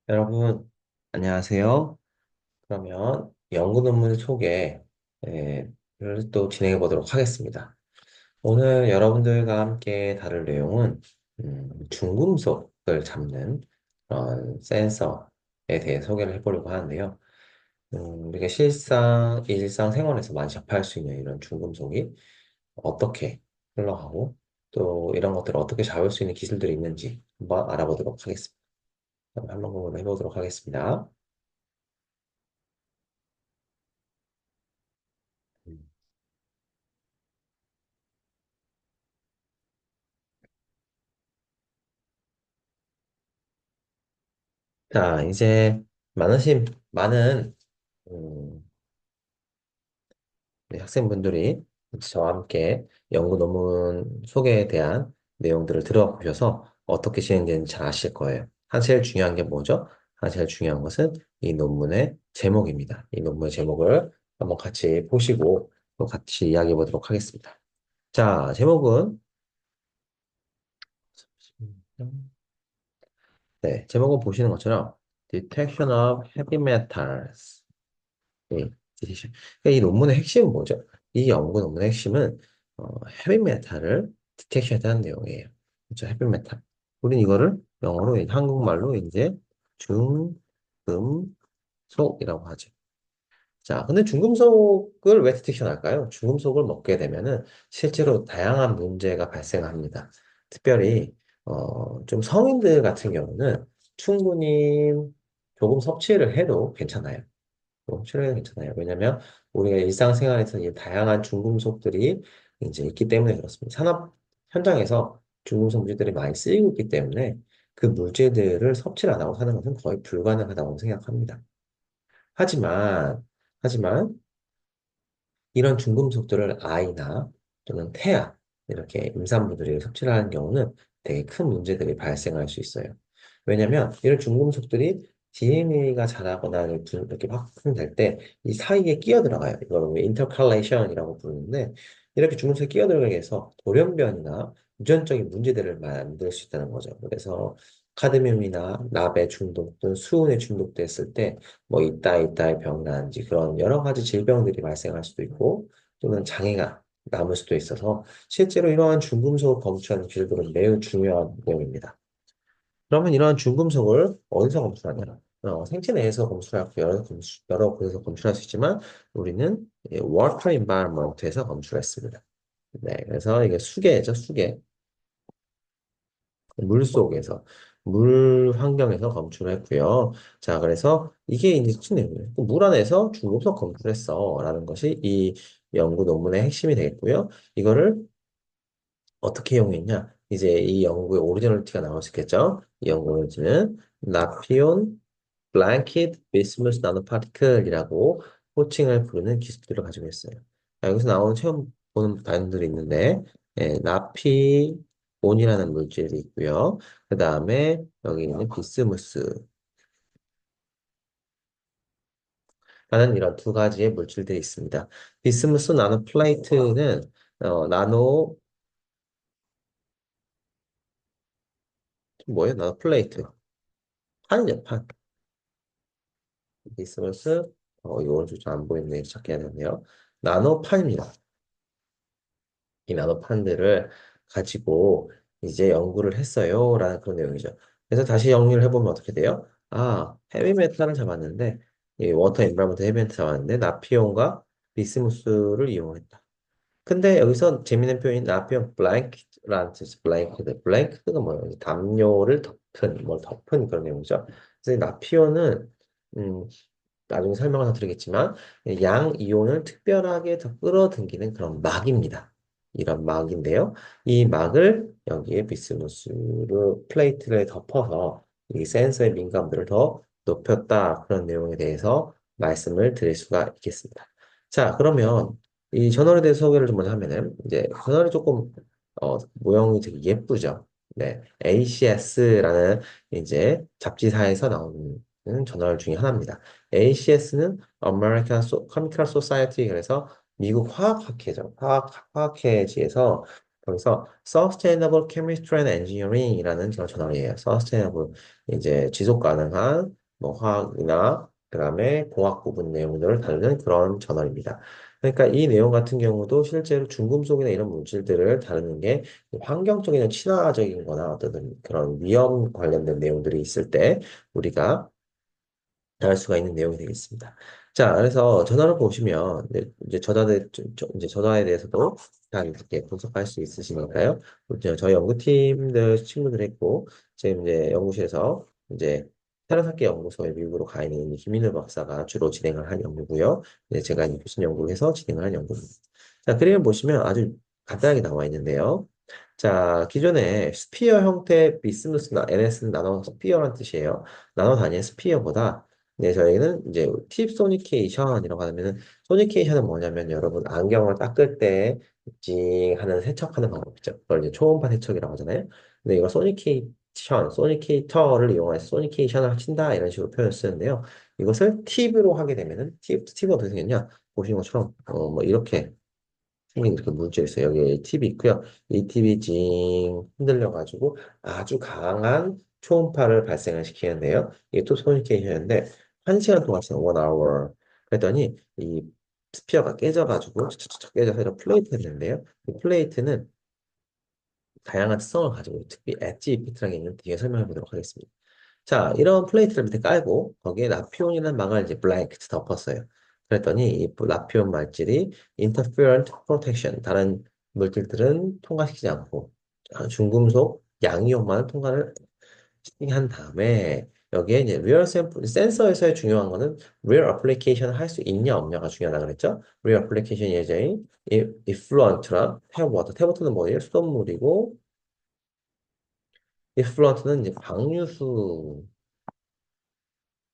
여러분, 안녕하세요. 그러면 연구 논문 소개를 또 진행해 보도록 하겠습니다. 오늘 여러분들과 함께 다룰 내용은 중금속을 잡는 그런 센서에 대해 소개를 해보려고 하는데요. 우리가 일상생활에서 많이 접할 수 있는 이런 중금속이 어떻게 흘러가고 또 이런 것들을 어떻게 잡을 수 있는 기술들이 있는지 한번 알아보도록 하겠습니다. 그럼 한번 해보도록 하겠습니다. 음. 자, 이제 많은 음, 우리 학생분들이 저와 함께 연구 논문 소개에 대한 내용들을 들어보셔서 어떻게 진행되는지 잘 아실 거예요. 제일 중요한 게 뭐죠? 제일 중요한 것은 이 논문의 제목입니다. 이 논문의 제목을 한번 같이 보시고 또 같이 이야기해 보도록 하겠습니다. 자, 제목은 네, 제목은 보시는 것처럼 Detection of Heavy Metals. 디테션. 그러니까 이 논문의 핵심은 뭐죠? 이 연구 논문의 핵심은 헤비메탈을 디텍션했다는 내용이에요. 그렇죠? 헤비메탈. 우린 이거를 영어로 한국말로 이제 중금속이라고 하죠. 자, 근데 중금속을 왜 디텍션 할까요? 중금속을 먹게 되면은 실제로 다양한 문제가 발생합니다. 특별히 좀 성인들 같은 경우는 충분히 조금 섭취를 해도 괜찮아요. 출연해도 괜찮아요. 왜냐면 우리가 일상생활에서 이 다양한 중금속들이 이제 있기 때문에 그렇습니다. 산업 현장에서 중금속 물질들이 많이 쓰이고 있기 때문에 그 물질들을 섭취를 안 하고 사는 것은 거의 불가능하다고 생각합니다. 하지만, 하지만 이런 중금속들을 아이나 또는 태아 이렇게 임산부들이 섭취를 하는 경우는 되게 큰 문제들이 발생할 수 있어요. 왜냐하면 이런 중금속들이 DNA가 자라거나 이렇게 확산될 때 이 사이에 끼어 들어가요. 이걸 인터칼레이션이라고 부르는데 이렇게 중금속이 끼어 들어가게 해서 돌연변이나 유전적인 문제들을 만들 수 있다는 거죠. 그래서 카드뮴이나 납에 중독 또는 수은에 중독됐을 때 뭐 이따의 병이라든지 그런 여러 가지 질병들이 발생할 수도 있고 또는 장애가 남을 수도 있어서 실제로 이러한 중금속을 검출하는 기술들은 매우 중요한 내용입니다. 그러면 이러한 중금속을 어디서 검출하냐? 생체 내에서 검출하고 여러 곳에서 검출할 수 있지만 우리는 water environment에서 검출했습니다. 네, 그래서 이게 수계죠, 수계. 물 속에서, 물 환경에서 검출을 했고요. 자, 그래서 이게 이제 무슨 내용이에요? 물 안에서 중금속 검출을 했어. 라는 것이 이 연구 논문의 핵심이 되겠고요. 이거를 어떻게 이용했냐? 이제 이 연구의 오리지널티가 나올 수 있겠죠? 이 연구 오리지널은 나피온 블랭킷 비스무스 나노파티클이라고 호칭을 부르는 기술들을 가지고 있어요. 자, 여기서 나오는 처음 보는 단어들이 있는데, 나피온이라는 물질이 있고요. 그 다음에 여기 있는 비스무스 라는 이런 두 가지의 물질들이 있습니다. 비스무스 나노플레이트는 나노 뭐예요? 나노플레이트 판이죠, 판. 비스무스 이거 오른쪽 잘안 보이네. 찾게 해야 되네요. 나노판입니다. 이 나노판들을 가지고 이제 연구를 했어요. 라는 그런 내용이죠. 그래서 다시 정리를 해보면 어떻게 돼요? 헤비메탈을 잡았는데, 이 워터 인바이먼트 헤비메탈 잡았는데, 나피온과 비스무스를 이용했다. 근데 여기서 재미있는 표현이 나피온 블랭크라는 뜻이 블랭크드. 블랭크드가 뭐예요? 담요를 덮은, 뭘 덮은 그런 내용이죠. 그래서 이 나피온은, 음, 나중에 설명을 더 드리겠지만 양 이온을 특별하게 더 끌어당기는 그런 막입니다. 이런 막인데요. 이 막을 여기에 비스무스로 플레이트를 덮어서 이 센서의 민감도를 더 높였다. 그런 내용에 대해서 말씀을 드릴 수가 있겠습니다. 자, 그러면 이 저널에 대해서 소개를 좀 먼저 하면은 이제 저널이 조금 모형이 되게 예쁘죠. 네, ACS라는 이제 잡지사에서 나오는 저널 중에 하나입니다. ACS는 American Chemical Society 그래서 미국 화학학회죠. 화학회지에서 거기서 Sustainable Chemistry and Engineering이라는 그런 저널이에요. Sustainable 이제 지속 가능한 뭐 화학이나 그다음에 공학 부분 내용들을 다루는 그런 저널입니다. 그러니까 이 내용 같은 경우도 실제로 중금속이나 이런 물질들을 다루는 게 환경적이나 친화적인 거나 어떤 그런 위험 관련된 내용들이 있을 때 우리가 알 수가 있는 내용이 되겠습니다. 자, 그래서 전화를 보시면 이제 이제 전화에 대해서도 잘 이렇게 분석할 수 있으시니까요. 이제 저희 연구팀들 친구들 했고 지금 이제 연구실에서 이제 테라사키 연구소에 미국으로 가 있는 김인우 박사가 주로 진행을 한 연구고요. 이제 제가 이 교수 연구해서 진행을 한 연구입니다. 자, 그림을 보시면 아주 간단하게 나와 있는데요. 자, 기존에 스피어 형태 비스무스나 NS는 나노 스피어란 뜻이에요. 나노 단위의 스피어보다 네, 저희는 이제 팁 소니케이션이라고 하면은 소니케이션은 뭐냐면 여러분 안경을 닦을 때 찡 하는 세척하는 방법 있죠. 그걸 이제 초음파 세척이라고 하잖아요. 근데 이거 소니케이터를 이용해서 소니케이션을 친다 이런 식으로 표현을 쓰는데요. 이것을 팁으로 하게 되면은 팁은 어떻게 생겼냐? 보시는 것처럼 뭐 이렇게 생긴 이렇게 물질 있어요. 여기 팁이 있고요. 이 팁이 찡 흔들려가지고 아주 강한 초음파를 발생을 시키는데요. 이게 또 소니케이션인데 1시간 동안 쓰는 1hour. 그랬더니 이 스피어가 깨져가지고 척척척 깨져서 이런 플레이트가 되는데요. 이 플레이트는 다양한 특성을 가지고 특히 엣지 이펙트라는 게 있는 뒤에 설명해 보도록 하겠습니다. 자, 이런 플레이트를 밑에 깔고 거기에 라피온이라는 망을 이제 블랭크 덮었어요. 그랬더니 이 라피온 물질이 interferent protection 다른 물질들은 통과시키지 않고 중금속 양이온만을 통과를 한 다음에 여기에 이제 real sample 센서에서의 중요한 거는 real application 할 수 있냐 없냐가 중요하다 그랬죠. real application 예제인 effluent랑 tap water, tap water는 뭐예요? 수돗물이고 effluent는 이제 방류수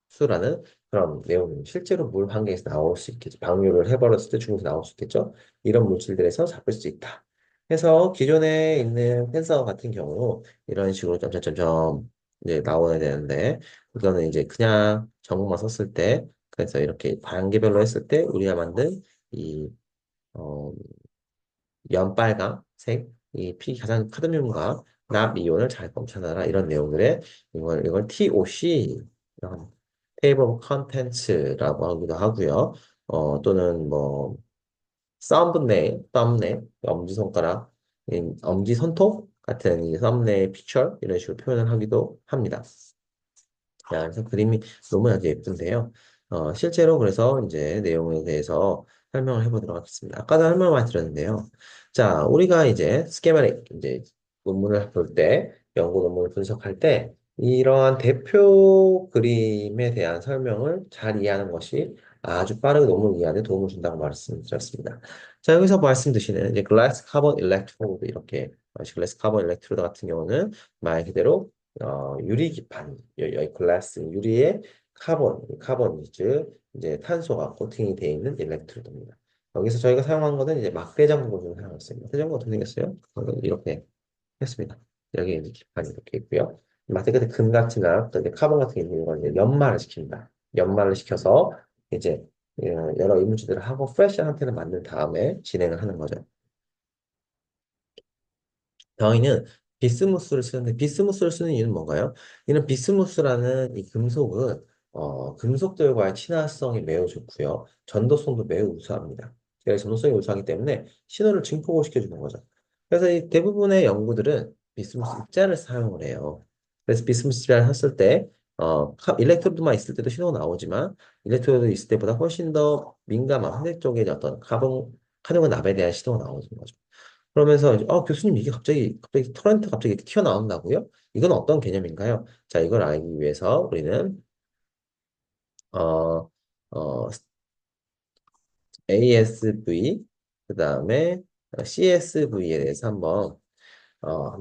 수라는 그런 내용이 실제로 물 환경에서 나올 수 있겠죠. 방류를 해버렸을 때 중에서 나올 수 있겠죠. 이런 물질들에서 잡을 수 있다. 해서 기존에 있는 센서 같은 경우 이런 식으로 점점점점 이제 나와야 되는데 그거는 이제 그냥 정보만 썼을 때 그래서 이렇게 단계별로 했을 때 우리가 만든 이 어, 연빨강색 이 피 가장 카드뮴과 납 이온을 잘 검출하라 이런 내용들의 이걸 TOC 이런 테이블 컨텐츠라고 하기도 하고요. 또는 뭐 썸네일, 엄지손가락, 엄지손톱 같은 이 썸네일 피처 이런 식으로 표현을 하기도 합니다. 자, 그래서 그림이 너무 아주 예쁜데요. 실제로 그래서 이제 내용에 대해서 설명을 해보도록 하겠습니다. 아까도 설명 많이 드렸는데요. 자, 우리가 이제 스케마틱, 이제 논문을 볼 때, 연구 논문을 분석할 때, 이러한 대표 그림에 대한 설명을 잘 이해하는 것이 아주 빠르게 논문 이해하는 데 도움을 준다고 말씀드렸습니다. 자, 여기서 말씀 드시는 이제 글라스 카본 일렉트로드 이렇게, 글라스 카본 일렉트로드 같은 경우는 말 그대로 유리 기판, 여기 글라스 유리에 카본 이제 탄소가 코팅이 되어 있는 일렉트로드입니다. 여기서 저희가 사용한 거는 이제 막대장 공정을 사용했어요. 막대장 어떻게 생겼어요? 이렇게 했습니다. 여기 이제 기판이 이렇게 있고요. 막대 끝에 금같이나 또 이제 카본 같은 게 있는 건 이제 연말을 시킵니다. 연말을 시켜서 이제 여러 이물질들을 하고 프레시 상태를 만든 다음에 진행을 하는 거죠. 저희는 비스무스를 쓰는데 비스무스를 쓰는 이유는 뭔가요? 이는 비스무스라는 이 금속은 금속들과의 친화성이 매우 좋고요. 전도성도 매우 우수합니다. 그래서 전도성이 우수하기 때문에 신호를 증폭을 시켜주는 거죠. 그래서 이 대부분의 연구들은 비스무스 입자를 사용을 해요. 그래서 비스무스 입자를 했을 때 일렉트로드만 있을 때도 신호가 나오지만 일렉트로드 있을 때보다 훨씬 더 민감한 화학 쪽의 어떤 카본 납에 대한 신호가 나오는 거죠. 그러면서 이제, 교수님 이게 갑자기 터렌트 갑자기 이렇게 튀어나온다고요? 이건 어떤 개념인가요? 자, 이걸 알기 위해서 우리는 어, 어, ASV 그다음에 CSV에 대해서 한번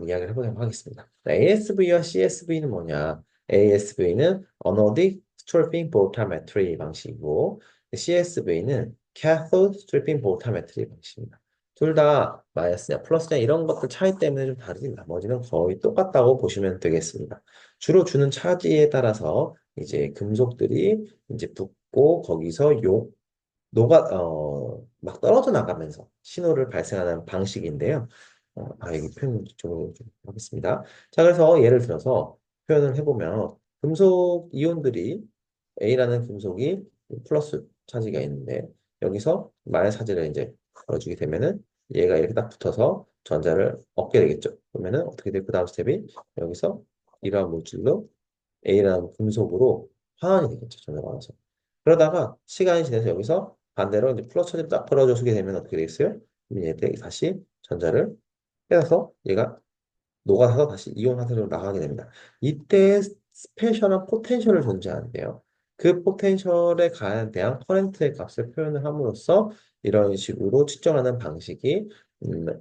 이야기를 해보도록 하겠습니다. ASV와 CSV는 뭐냐? ASV는 Anodic Stripping Voltammetry 방식이고 CSV는 Cathode Stripping Voltammetry 방식입니다. 둘 다 마이너스냐 플러스냐 이런 것들 차이 때문에 좀 다르지 나머지는 거의 똑같다고 보시면 되겠습니다. 주로 주는 차지에 따라서 이제 금속들이 이제 붙고 거기서 막 떨어져 나가면서 신호를 발생하는 방식인데요. 여기 표현 좀 하겠습니다. 자, 그래서 예를 들어서 표현을 해보면 금속 이온들이 A라는 금속이 플러스 차지가 있는데 여기서 마이너스 차지를 이제 걸어주게 되면은 얘가 이렇게 딱 붙어서 전자를 얻게 되겠죠. 그러면은 어떻게 돼? 그 다음 스텝이 여기서 이러한 물질로 A라는 금속으로 환원이 되겠죠. 전자가 와서. 그러다가 시간이 지나서 여기서 반대로 이제 플러스 차지를 딱 걸어주게 되면 어떻게 되겠어요? 그럼 얘들이 다시 전자를 빼서 얘가 녹아서 다시 이온 화살로 나가게 됩니다. 이때 스페셜한 포텐셜을 존재하는데요. 그 포텐셜에 대한 커렌트의 값을 표현을 함으로써 이런 식으로 측정하는 방식이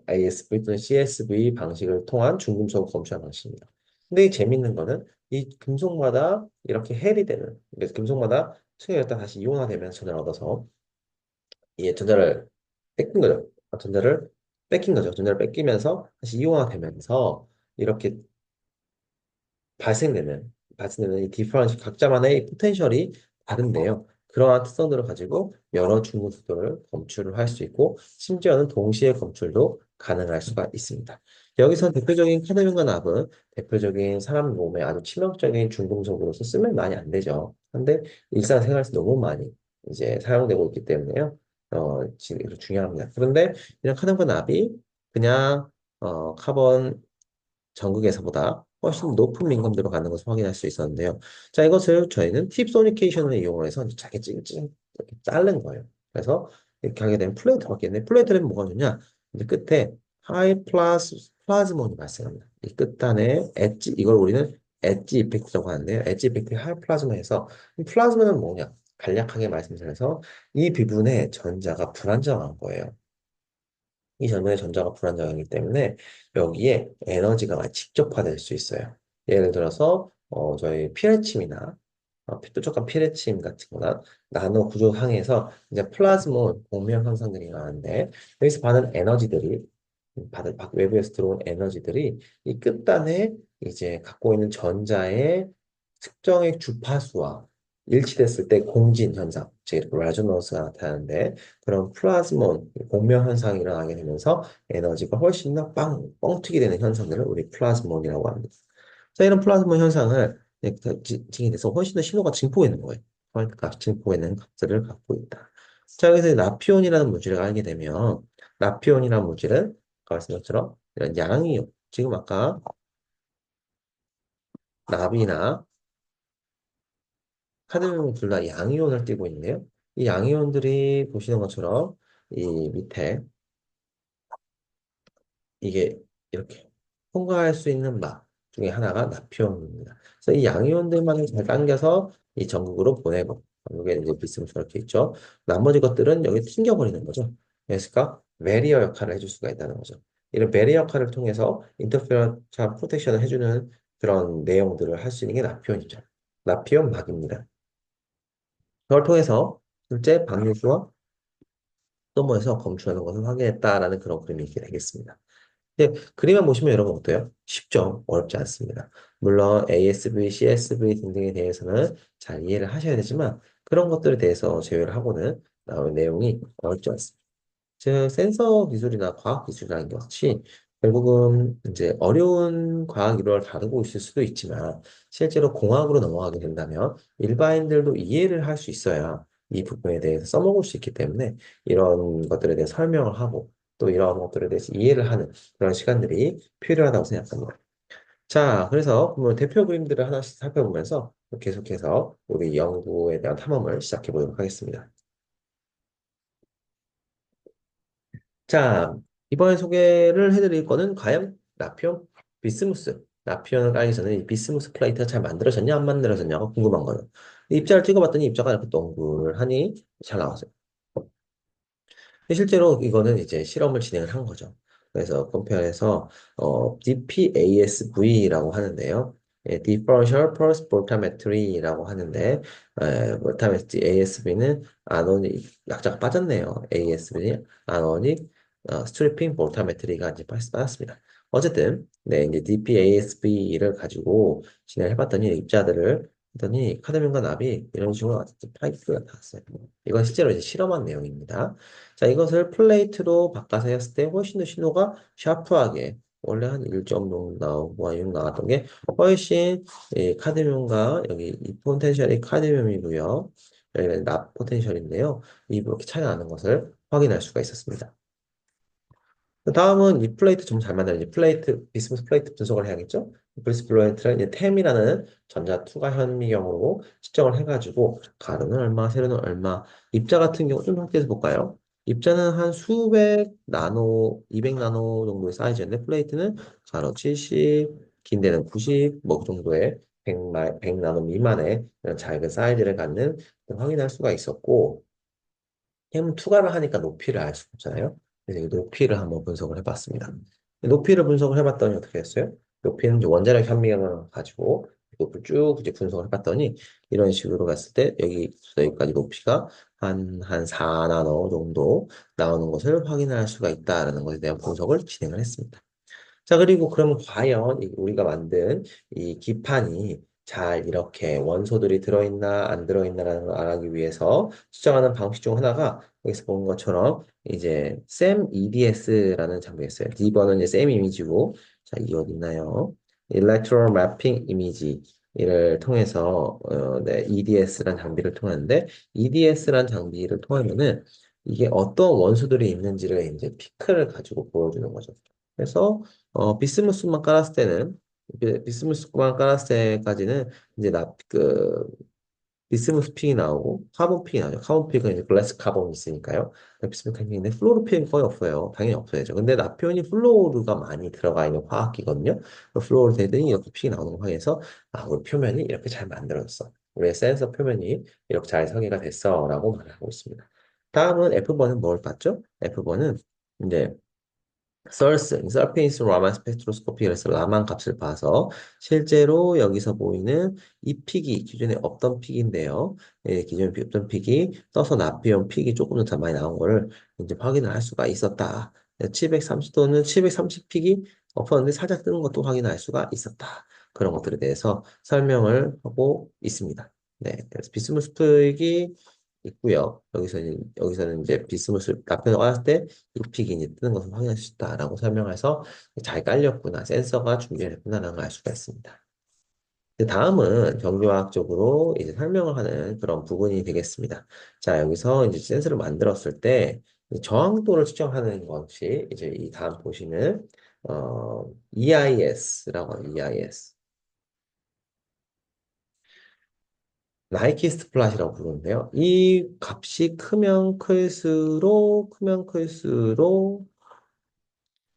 ASV 또는 CSV 방식을 통한 중금속 검사 방식입니다. 근데 이 재밌는 거는 이 금속마다 이렇게 헬이 되는, 그래서 금속마다 층이 일단 다시 이온화되면서 전자를 얻어서 이 전자를 뺏긴 거죠. 전자를 뺏긴 거죠. 전자를 뺏기면서 다시 이온화되면서 이렇게 발생되는 이 디퍼런스 각자만의 포텐셜이 다른데요. 그러한 특성들을 가지고 여러 중금속들을 검출을 할 수 있고 심지어는 동시에 검출도 가능할 수가 있습니다. 여기서 대표적인 카드뮴과 납은 대표적인 사람 몸에 아주 치명적인 중금속으로서 쓰면 많이 안 되죠. 근데 일상생활에서 너무 많이 이제 사용되고 있기 때문에요. 지금 중요합니다. 그런데 이런 카드뮴과 납이 그냥 카본 전극에서보다 훨씬 높은 민감도로 가는 것을 확인할 수 있었는데요. 자, 이것을 저희는 팁 소니케이션을 이용해서 잘게 찡찡 이렇게 자른 거예요. 그래서 이렇게 하게 되면 플레이트가 바뀌는데 플레이트는 뭐가 좋냐? 이제 끝에 하이 플라즈몬이 발생합니다. 이 끝단에 엣지, 이걸 우리는 엣지 이펙트라고 하는데요. 엣지 이펙트 하이 플라즈마에서 이 플라즈마는 뭐냐? 간략하게 말씀드려서 이 부분에 전자가 불안정한 거예요. 이 전면의 전자가 불안정하기 때문에 여기에 에너지가 많이 직접화될 수 있어요. 예를 들어서 저희 피레침이나 뾰족한 피레침 같은 거나 나노 구조상에서 이제 플라즈몬 공명 현상들이 나는데 여기서 받은 에너지들이 외부에서 들어온 에너지들이 이 끝단에 이제 갖고 있는 전자의 특정의 주파수와 일치됐을 때 공진 현상, 즉 레조넌스가 나타나는데 그런 플라즈몬 공명 현상이 일어나게 되면서 에너지가 훨씬 더 뻥튀기 되는 현상들을 우리 플라즈몬이라고 합니다. 자, 이런 플라즈몬 현상을 징이 돼서 훨씬 더 신호가 증폭이 있는 거예요. 증폭이 있는 값들을 갖고 있다. 자, 여기서 나피온이라는 물질을 알게 되면 나피온이라는 물질은 아까 말씀드린 것처럼 이런 양이온, 지금 아까 납이나 카드뮴은 둘 다 양이온을 띠고 있는데요. 이 양이온들이 보시는 것처럼 이 밑에 이게 이렇게 통과할 수 있는 막 중에 하나가 나피온입니다. 그래서 이 양이온들만을 잘 당겨서 이 전극으로 보내고 전극에 이제 비스무스 이렇게 있죠. 나머지 것들은 여기 튕겨버리는 거죠. 그러니까 베리어 역할을 해줄 수가 있다는 거죠. 이런 베리어 역할을 통해서 인터페런스 프로텍션을 해주는 그런 내용들을 할 수 있는 게 나피온이죠. 나피온 막입니다. 그걸 통해서 실제 방류수와 또모에서 검출하는 것을 확인했다라는 그런 그림이 있게 되겠습니다. 네, 그림만 보시면 여러분 어때요? 쉽죠? 어렵지 않습니다. 물론 ASV, CSV 등등에 대해서는 잘 이해를 하셔야 되지만 그런 것들에 대해서 제외를 하고는 나올 내용이 어렵지 않습니다. 즉, 센서 기술이나 과학 기술이라는 것이 결국은 이제 어려운 과학 이론을 다루고 있을 수도 있지만 실제로 공학으로 넘어가게 된다면 일반인들도 이해를 할 수 있어야 이 부분에 대해서 써먹을 수 있기 때문에 이런 것들에 대해 설명을 하고 또 이런 것들에 대해서 이해를 하는 그런 시간들이 필요하다고 생각합니다. 자, 그래서 그러면 대표 그림들을 하나씩 살펴보면서 계속해서 우리 연구에 대한 탐험을 시작해 보도록 하겠습니다. 자, 이번에 소개를 해드릴 거는 과연 나피온 비스무스. 나피온을 깔기 전에 이 비스무스 플레이트가 잘 만들어졌냐, 안 만들어졌냐가 궁금한 거예요. 입자를 찍어봤더니 입자가 이렇게 동글하니 잘 나왔어요. 근데 실제로 이거는 이제 실험을 진행을 한 거죠. 그래서 컴페어에서 DPASV라고 하는데요. Differential Pulse Voltammetry라고 하는데 볼타메트리 ASV는 아노닉 약자가 빠졌네요. ASV는 아노닉 스트리핑 볼타메트리가 이제 빠졌습니다. 어쨌든 네 이제 DPASV를 가지고 진행을 해봤더니 입자들을 했더니 카드뮴과 납이 이런 식으로 파이프가 나왔어요. 이건 실제로 이제 실험한 내용입니다. 자, 이것을 플레이트로 바꿔서 했을 때 훨씬 더 신호가 샤프하게 원래 한 1점 정도 나오고 6 나왔던 게 훨씬 이 카드뮴과 여기 이 포텐셜이 카드뮴이고요. 여기는 납 포텐셜인데요. 이렇게 차이가 나는 것을 확인할 수가 있었습니다. 그 다음은 이 플레이트 좀 잘 만드는 이제 플레이트, 비스무스 플레이트 분석을 해야겠죠? 비스무스 플레이트를 이제 템이라는 전자 투과 현미경으로 측정을 해가지고 가로는 얼마, 세로는 얼마. 입자 같은 경우 좀 상태에서 볼까요? 입자는 한 수백 나노, 200 나노 정도의 사이즈인데 플레이트는 가로 70, 긴 데는 90, 뭐 그 정도의 100 나노 미만의 이런 작은 사이즈를 갖는 확인할 수가 있었고 템 투과를 하니까 높이를 알 수가 없잖아요. 그래서 이 높이를 한번 분석을 해봤습니다. 높이를 분석을 해봤더니 어떻게 됐어요? 높이는 이제 원자력 현미경을 가지고 높이를 쭉 이제 분석을 해봤더니 이런 식으로 갔을 때 여기부터 여기까지 높이가 한 4나노 정도 나오는 것을 확인할 수가 있다는 것에 대한 분석을 진행을 했습니다. 자, 그리고 그러면 과연 우리가 만든 이 기판이 잘 이렇게 원소들이 들어있나 안 들어있나라는 걸 알기 위해서 수정하는 방식 중 하나가 여기서 본 것처럼 이제 SEM EDS라는 장비가 있어요. D번은 이제 SEM 이미지고, 자, 이 어디 있나요? Electron Mapping Image 이를 통해서 네, EDS라는 장비를 통하는데 EDS라는 장비를 통하면은 이게 어떤 원소들이 있는지를 이제 피크를 가지고 보여주는 거죠. 그래서 비스무스만 깔았을 때는, 비스무스만 깔았을 때까지는, 이제 비스무스 픽이 나오고, 카본 픽이 나오죠. 카본 픽은 이제 글래스 카본이 있으니까요. 비스무스 픽인데, 플로르 픽은 거의 없어요. 당연히 없어야죠. 근데 나피온이 플로르가 많이 들어가 있는 화학기거든요. 플로르 대등이 이렇게 픽이 나오는 거 확인해서, 아, 우리 표면이 이렇게 잘 만들어졌어. 우리의 센서 표면이 이렇게 잘 설계가 됐어. 라고 말하고 있습니다. 다음은 F번은 뭘 봤죠? F번은, 이제, 서페이스 라만 스펙트로스코피 그래서 라만 값을 봐서 실제로 여기서 보이는 이 픽이 기존에 없던 픽인데요. 예, 기존에 없던 픽이 떠서 나피온 픽이 조금 더 많이 나온 거를 이제 확인을 할 수가 있었다. 730도는 730 픽이 없었는데 살짝 뜨는 것도 확인할 수가 있었다. 그런 것들에 대해서 설명을 하고 있습니다. 네, 그래서 비스무스 픽이 있고요. 여기서는 이제 비스무스 나피온을 깔았을 때 픽이 이제 뜨는 것을 확인할 수 있다라고 설명해서 잘 깔렸구나, 센서가 준비됐구나라는 걸 알 수가 있습니다. 다음은 경제화학적으로 이제 설명을 하는 그런 부분이 되겠습니다. 자, 여기서 이제 센서를 만들었을 때 저항도를 측정하는 것이 이제 이 다음 보시는 EIS라고 하는 EIS. 나이키스트 플랫이라고 부르는데요. 이 값이 크면 클수록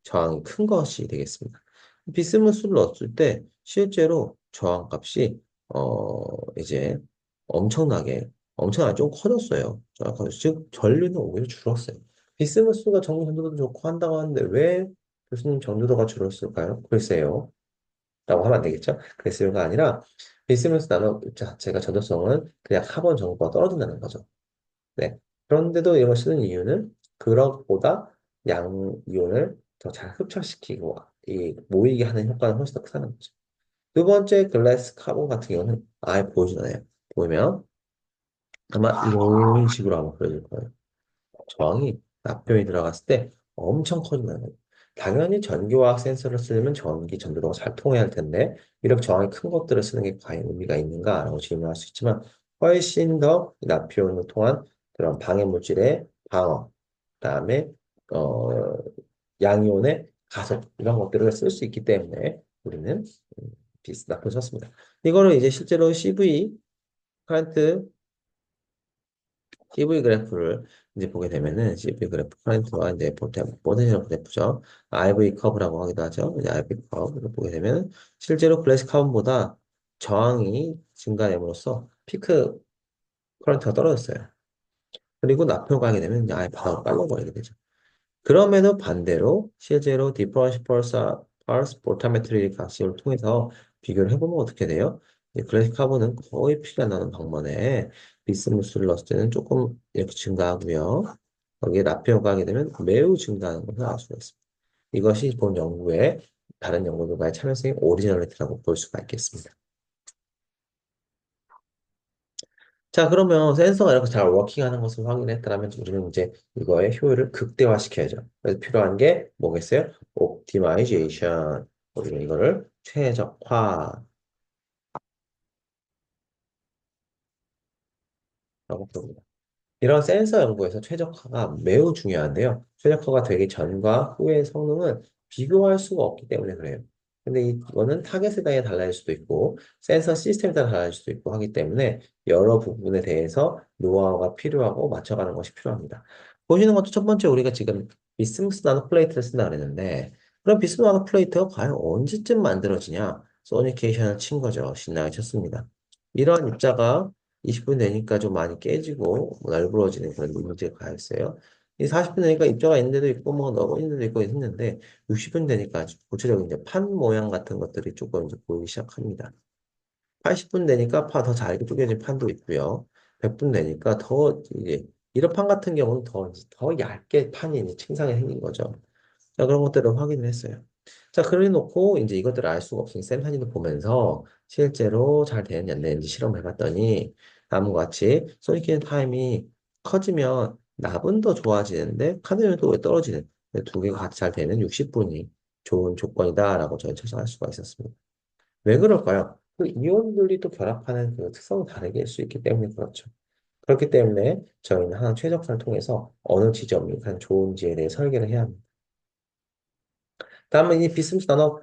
저항이 큰 것이 되겠습니다. 비스무스를 넣었을 때 실제로 저항값이 이제 엄청나게 좀 커졌어요. 즉 전류는 오히려 줄었어요. 비스무스가 전기 전도도 좋고 한다고 하는데 왜 교수님 전도도가 줄었을까요? 글쎄요. 라고 하면 안 되겠죠? 글쎄요가 아니라 비스무스 나노 자체가 전도성은 그냥 카본 정도가 떨어진다는 거죠. 네. 그런데도 이걸 쓰는 이유는 그것보다 양이온을 더 잘 흡착시키고 이 모이게 하는 효과는 훨씬 더 크다는 거죠. 두 번째 글래스 카본 같은 경우는 아예 보이지 않아요. 보이면 아마 이런 식으로 아마 그려질 거예요. 저항이 납표에 들어갔을 때 엄청 커진다는 거예요. 당연히 전기화학 센서를 쓰려면 전기 전도도가 잘 통해야 할 텐데 이렇게 저항이 큰 것들을 쓰는 게 과연 의미가 있는가라고 질문할 수 있지만 훨씬 더 납표를 통한 그런 방해 물질의 방어, 그다음에 어, 양이온의 가속 이런 것들을 쓸 수 있기 때문에 우리는 납표를 썼습니다. 이거를 이제 실제로 커런트 CV 그래프를 이제 보게 되면은 CV 그래프 커런트와 이제 포텐셜 그래프죠. IV 커브라고 하기도 하죠. 이제 IV 커브를 보게 되면 실제로 클래식 카본보다 저항이 증가됨으로써 피크 커런트가 떨어졌어요. 그리고 나표가 하게 되면 이제 아예 바로 빨라버리게 되죠. 그럼에도 반대로 실제로 디퍼런셜 펄스 포타메트리 가시를 통해서 비교를 해보면 어떻게 돼요? 이 클래식 카본은 거의 피가 나는 방면에 비스무스를 넣었을 때는 조금 이렇게 증가하고요. 거기에 나피오가 하게 되면 매우 증가하는 것을 알 수가 있습니다. 이것이 본 연구의 다른 연구 결과의 참여성의 오리지널리티라고 볼 수가 있겠습니다. 자, 그러면 센서가 이렇게 잘 워킹하는 것을 확인했다면 우리는 이제 이거의 효율을 극대화시켜야죠. 그래서 필요한 게 뭐겠어요? 옵티마이제이션. 우리는 이거를 최적화라고 부릅니다. 이런 센서 연구에서 최적화가 매우 중요한데요. 최적화가 되기 전과 후의 성능은 비교할 수가 없기 때문에 그래요. 근데 이거는 타겟에 따라 달라질 수도 있고, 센서 시스템에 따라 달라질 수도 있고 하기 때문에 여러 부분에 대해서 노하우가 필요하고 맞춰가는 것이 필요합니다. 보시는 것도 첫 번째 우리가 지금 비스무스 나노 플레이트를 쓴다 그랬는데, 그럼 비스무스 나노 플레이트가 과연 언제쯤 만들어지냐? 소니케이션을 친 거죠. 신나게 쳤습니다. 이러한 입자가 20분 되니까 좀 많이 깨지고 뭐 널브러지는 그런 문제가 있어요. 이 40분 되니까 입자가 있는 데도 있고 뭐 넣어 있는 데도 있고 했는데 60분 되니까 아주 구체적인 이제 판 모양 같은 것들이 조금 이제 보이기 시작합니다. 80분 되니까 파 더 잘게 쪼개진 판도 있고요. 100분 되니까 더 이제 이런 판 같은 경우는 더 얇게 판이 이제 층상이 생긴 거죠. 자, 그런 것들을 확인을 했어요. 자, 그래 놓고 이제 이것들을 알 수가 없으니 샘 사진을 보면서 실제로 잘 되는지 안 되는지 실험을 해봤더니 다음과 같이 소니키는 타임이 커지면 납은 더 좋아지는데 카드뮴은 또 왜 떨어지는 두 개가 같이 잘 되는 60분이 좋은 조건이다라고 저희 처리할 수가 있었습니다. 왜 그럴까요? 그 이온들이 또 결합하는 그 특성이 다르게 일 수 있기 때문에 그렇죠. 그렇기 때문에 저희는 항상 최적화를 통해서 어느 지점이 가장 좋은지에 대해 설계를 해야 합니다. 다음은 이 비스무스 나노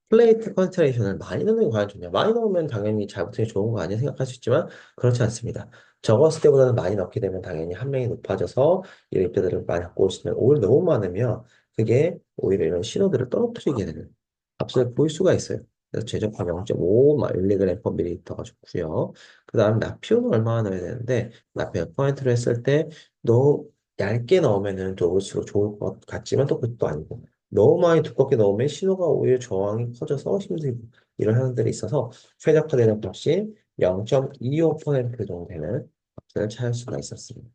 플레이트 컨스트레이션을 많이 넣는 게 과연 좋냐? 많이 넣으면 당연히 잘 붙으니 좋은 거 아니야 생각할 수 있지만 그렇지 않습니다. 적었을 때보다는 많이 넣게 되면 당연히 함량이 높아져서 이런 입자들을 많이 갖고 올 수 있는 오히려 너무 많으면 그게 오히려 이런 신호들을 떨어뜨리게 되는 값을 보일 수가 있어요. 그래서 최적화 0.5 밀리그램 per 밀리리터가 좋고요. 그 다음 나피온은 얼마나 넣어야 되는데 나피온 포인트로 했을 때 너무 얇게 넣으면은 좋을수록 좋을 것 같지만 또 그것도 아니고 너무 많이 두껍게 넣으면 신호가 오히려 저항이 커져서 힘들고 이런 현상들이 있어서 최적화되는 값이 0.25% 정도 되는 값을 찾을 수가 있었습니다.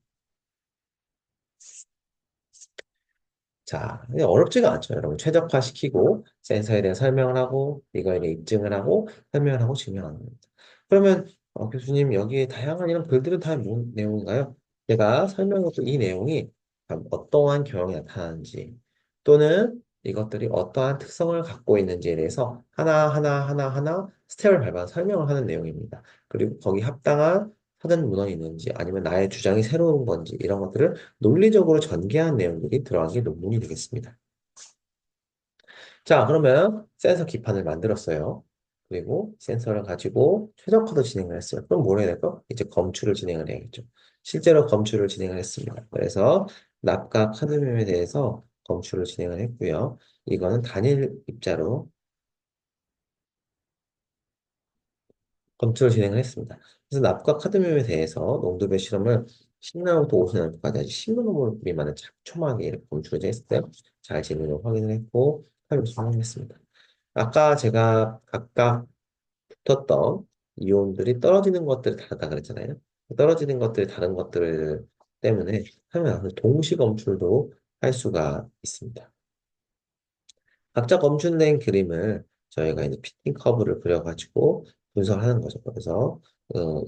자, 근데 어렵지가 않죠. 여러분 최적화시키고 센서에 대해 설명을 하고 이거에 대해 입증을 하고 설명을 하고 증명하는 겁니다. 그러면 교수님 여기에 다양한 이런 글들은 다 뭔 내용인가요? 제가 설명했던 이 내용이 과연 어떠한 경향이 나타나는지 또는 이것들이 어떠한 특성을 갖고 있는지에 대해서 하나 스텝을 밟아 설명을 하는 내용입니다. 그리고 거기 합당한 사전 문헌이 있는지 아니면 나의 주장이 새로운 건지 이런 것들을 논리적으로 전개한 내용들이 들어간 게 논문이 되겠습니다. 자, 그러면 센서 기판을 만들었어요. 그리고 센서를 가지고 최적화도 진행을 했어요. 그럼 뭘 해야 될까? 이제 검출을 진행을 해야겠죠. 실제로 검출을 진행을 했습니다. 그래서 납과 카드뮴에 대해서 검출을 진행을 했고요. 이거는 단일 입자로 검출을 진행을 했습니다. 그래서 납과 카드뮴에 대해서 농도별 실험을 10나노부터 50나노까지 아주 신문호물 미만을 촘촘하게 이렇게 검출을 했을 때 잘 진행을 확인을 했고 타임을 성공했습니다. 아까 제가 각각 붙었던 이온들이 떨어지는 것들이 다르다 그랬잖아요. 떨어지는 것들이 다른 것들 때문에 하면 동시 검출도 할 수가 있습니다. 각자 검출된 그림을 저희가 이제 피팅 커브를 그려가지고 분석하는 거죠. 그래서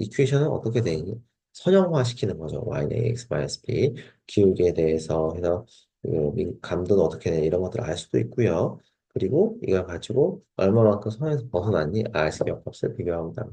이퀘이션은 어떻게 되니? 선형화 시키는 거죠. yx-b 기울기에 대해서 해서 감도는 어떻게 되니? 이런 것들을 알 수도 있고요. 그리고 이걸 가지고 얼마만큼 선에서 벗어났니? 알 수 있는 값을 비교합니다.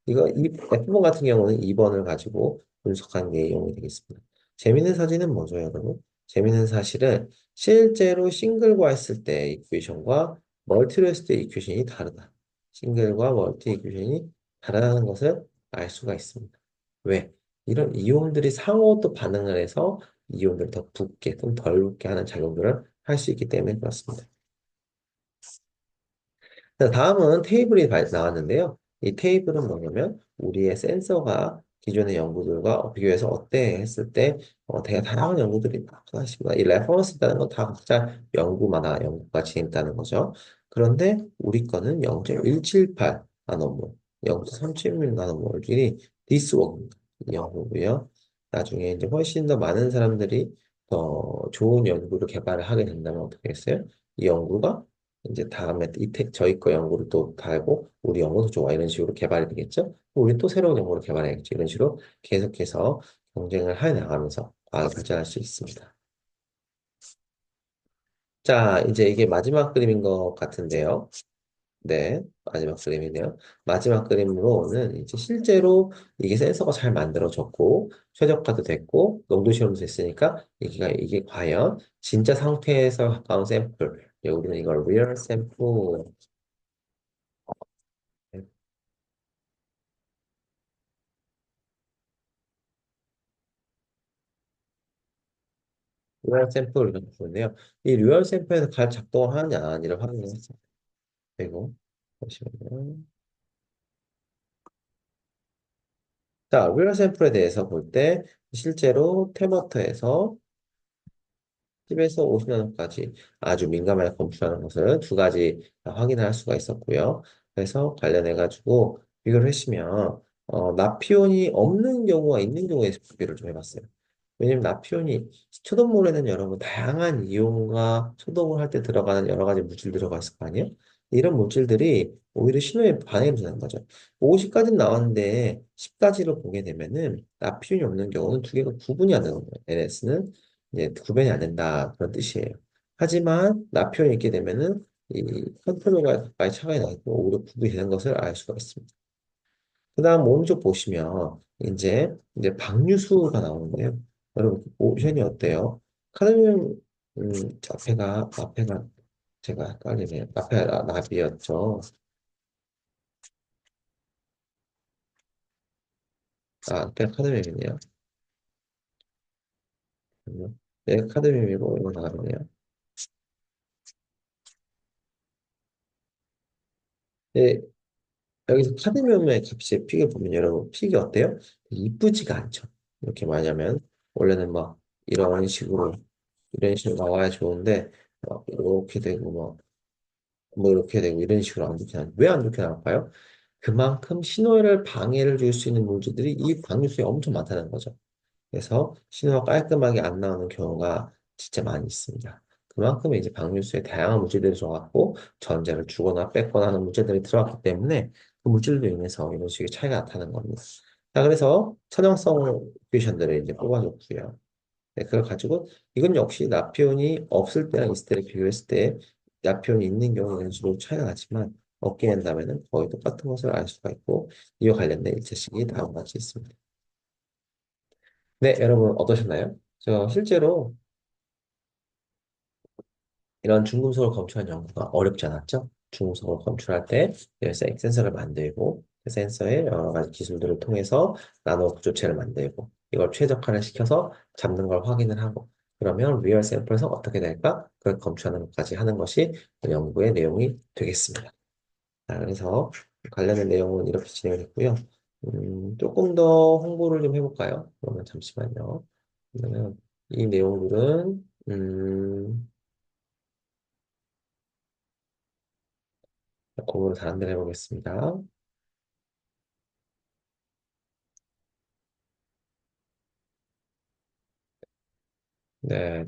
이거 이 F번 같은 경우는 2번을 가지고 분석한 내용이 되겠습니다. 재밌는 사진은 뭐죠, 여러분? 재밌는 사실은 실제로 싱글과 했을 때 이퀘이션과 멀티로 했을 때 이퀘이션이 다르다. 싱글과 멀티 이퀘이션이 다르다는 것을 알 수가 있습니다. 왜? 이런 이온들이 상호 또 반응을 해서 이온들을 더 붓게 또는 덜 붓게 하는 작용들을 할 수 있기 때문에 그렇습니다. 자, 다음은 테이블이 나왔는데요. 이 테이블은 뭐냐면 우리의 센서가 기존의 연구들과 비교해서 어때 했을 때 되게 다양한 연구들이 나타났습니다. 이 레퍼런스라는 건 다 각자 연구마다 연구가 진행됐다는 거죠. 그런데 우리 거는 0.178 나노몰, 0.376 나노몰끼리 디스워크입니다. 이 연구고요. 나중에 이제 훨씬 더 많은 사람들이 더 좋은 연구를 개발을 하게 된다면 어떻게 했어요? 이 연구가 이제 다음에 저희 거 연구를 또 달고 우리 연구도 좋아 이런 식으로 개발이 되겠죠. 우리 또 새로운 연구를 개발해야겠죠. 이런 식으로 계속해서 경쟁을 해 나가면서 과학을 발전할 수 있습니다. 자, 이제 이게 마지막 그림인 것 같은데요. 네, 마지막 그림이네요. 마지막 그림으로는 이제 실제로 이게 센서가 잘 만들어졌고, 최적화도 됐고, 농도 실험도 됐으니까, 이게 과연 진짜 상태에서 가까운 샘플, 우리는 이걸 리얼 샘플, 리얼 샘플 이렇게 부르는데요. 이 리얼 샘플에서 잘 작동을 하느냐, 아니를 확인을 했어요. 그리고, 보시면요. 자, 리얼 샘플에 대해서 볼 때, 실제로 테마터에서 10에서 50나노까지 아주 민감하게 검출하는 것을 두 가지 확인을 할 수가 있었고요. 그래서 관련해가지고 비교를 했으면 나피온이 없는 경우와 있는 경우에 비교를 좀 해봤어요. 왜냐면 나피온이 초동물에는 여러분 다양한 이온과 초동을 할 때 들어가는 여러 가지 물질 들어가 있을 거 아니에요? 이런 물질들이 오히려 신호에 반응을 주는 거죠. 50까지는 나왔는데 10까지를 보게 되면은 나피온이 없는 경우는 두 개가 구분이 안 되는 거예요. NS는 이제 구별이 안 된다 그런 뜻이에요. 하지만 나표현이 있게 되면은 이 컨트롤과 가까이 차이가 나고 오히려 구분이 되는 것을 알 수가 있습니다. 그다음 오른쪽 보시면 이제 방류수가 나오는데요. 여러분 오션이 어때요? 카드뮴 앞에가 제가 헷갈리네요. 앞에 나비였죠. 앞에 카드뮴이네요. 네, 카드뮴이고 이거 나비네요. 네, 여기서 카드뮴의 값이 픽을 보면 여러분 픽이 어때요? 이쁘지가 않죠. 이렇게 말하자면 원래는 막 이런 식으로 이런 식으로 나와야 좋은데 이렇게 되고 뭐 이렇게 되고 이런 식으로 안 좋게 왜 안 좋게 나올까요? 그만큼 신호를 방해를 줄 수 있는 물질들이 이 방류수에 엄청 많다는 거죠. 그래서 신호가 깔끔하게 안 나오는 경우가 진짜 많이 있습니다. 그만큼 이제 방류수에 다양한 물질들이 들어갔고 전자를 주거나 뺏거나 하는 물질들이 들어갔기 때문에 그 물질로 인해서 이런 식의 차이가 나타나는 겁니다. 자, 그래서 천연성 퓨션들을 이제 뽑아줬고요. 네, 그걸 가지고 이건 역시 나피온이 없을 때랑 있을 때를 비교했을 때 나피온이 있는 경우에는 주로 차이가 나지만 없게 된다면은 거의 똑같은 것을 알 수가 있고 이와 관련된 일차식이 다음과 같이 있습니다. 네, 여러분 어떠셨나요? 저 실제로 이런 중금속을 검출한 연구가 어렵지 않았죠? 중금속을 검출할 때 그래서 센서를 만들고 그 센서의 여러 가지 기술들을 통해서 나노 구조체를 만들고 이걸 최적화를 시켜서 잡는 걸 확인을 하고 그러면 리얼 샘플에서 어떻게 될까? 그걸 검출하는 것까지 하는 것이 그 연구의 내용이 되겠습니다. 자, 그래서 관련된 내용은 이렇게 진행됐고요. 조금 더 홍보를 좀 해볼까요? 그러면 잠시만요. 그러면 이 내용들은 공부를 다른 데로 해보겠습니다. 네,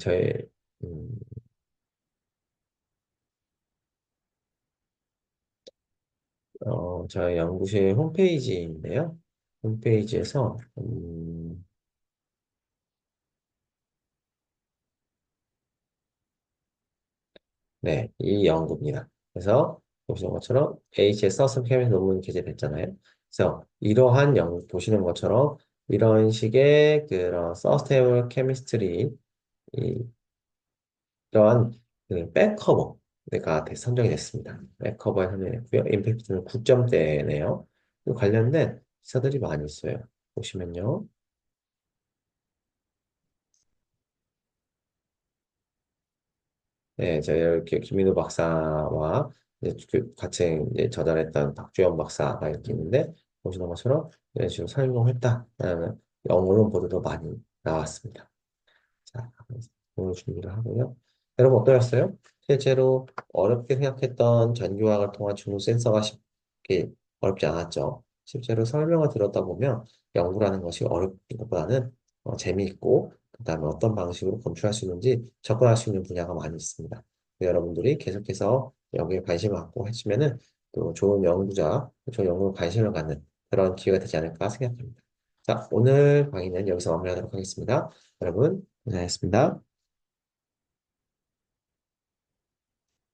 음, 저희 연구실 홈페이지인데요. 홈페이지에서, 네, 이 연구입니다. 그래서 보시는 것처럼 HS 서스펜 케미스 논문 게재됐잖아요. 그래서 이러한 보시는 것처럼 이런 식의 그런 서스테이블 케미스트리, 이러한 그 백커버가 선정이 됐습니다. 백커버에 선정됐고요. 임팩트는 9점대네요. 관련된 기사들이 많이 있어요. 보시면요. 네, 제가 이렇게 김민호 박사와 이제 같이 이제 저달했던 박주영 박사가 이렇게 있는데 보시는 것처럼 이런 식으로 설명했다라는 영어론 보도도 많이 나왔습니다. 자, 그래서 오늘 준비를 하고요. 여러분 어떠셨어요? 실제로 어렵게 생각했던 전기화학을 통한 중국 센서가 쉽게 어렵지 않았죠. 실제로 설명을 들었다 보면 연구라는 것이 어렵은 것보다는 재미있고 그다음에 어떤 방식으로 검출할 수 있는지 접근할 수 있는 분야가 많이 있습니다. 여러분들이 계속해서 여기에 관심을 갖고 하시면은 또 좋은 연구자, 좋은 연구에 관심을 갖는 그런 기회가 되지 않을까 생각합니다. 자, 오늘 강의는 여기서 마무리하도록 하겠습니다. 여러분, 고생하셨습니다.